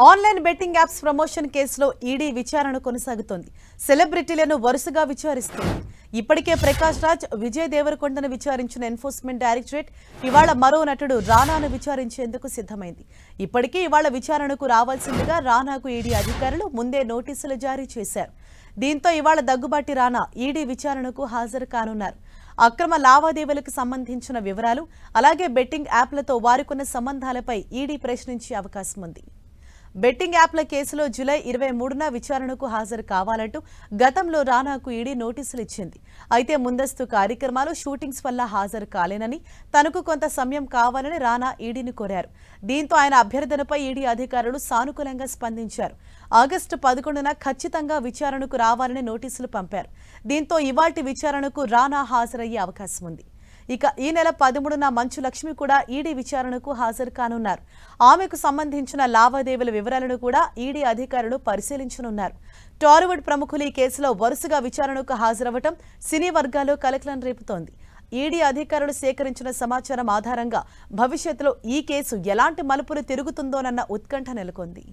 Online betting apps promotion కేసులో ED విచారణ కొనసాగుతోంది. సెలబ్రిటీలను వరుసగా విచారిస్తోంది. ఇప్పటికే ప్రకాష్ రాజ్, విజయ్ దేవరకొండను విచారించిన ఎన్ఫోర్స్మెంట్ డైరెక్టరేట్ ఇవాళ మరో నటుడు రానాను విచారించేందుకు సిద్ధమైంది. ఇప్పటికే ఇవాళ విచారణకు రావాల్సిందిగా రానాకు ఈడీ అధికారులు ముందే నోటీసులు జారీ చేశారు. దీంతో ఇవాళ దగ్గుబాటి రానా ఈడీ విచారణకు హాజరు కానున్నారు. అక్రమ లావాదేవీలకు సంబంధించిన వివరాలు, అలాగే బెట్టింగ్ యాప్లతో వారికున్న సంబంధాలపై ఈడీ ప్రశ్నించే అవకాశం ఉంది. బెట్టింగ్ యాప్ల కేసులో జూలై 23న విచారణకు హాజరు కావాలంటూ గతంలో రానాకు ఈడీ నోటీసులు ఇచ్చింది. అయితే ముందస్తు కార్యక్రమాలు, షూటింగ్స్ వల్ల హాజరు కాలేనని, తనకు కొంత సమయం కావాలని రానా ఈడీని కోరారు. దీంతో ఆయన అభ్యర్థనపై ఈడీ అధికారులు సానుకూలంగా స్పందించారు. ఆగస్టు 11న ఖచ్చితంగా విచారణకు రావాలని నోటీసులు పంపారు. దీంతో ఇవాల్టి విచారణకు రానా హాజరయ్యే అవకాశం ఉంది. ఇక ఈ నెల 13న మంచు లక్ష్మి కూడా ఈడీ విచారణకు హాజరు కానున్నారు. ఆమెకు సంబంధించిన లావాదేవీల వివరాలను కూడా ఈడీ అధికారులు పరిశీలించనున్నారు. టాలీవుడ్ ప్రముఖులు ఈ కేసులో వరుసగా విచారణకు హాజరవ్వటం సినీ వర్గాల్లో కలకలం రేపుతోంది. ఈడీ అధికారులు సేకరించిన సమాచారం ఆధారంగా భవిష్యత్తులో ఈ కేసు ఎలాంటి మలుపులు తిరుగుతుందోనన్న ఉత్కంఠ నెలకొంది.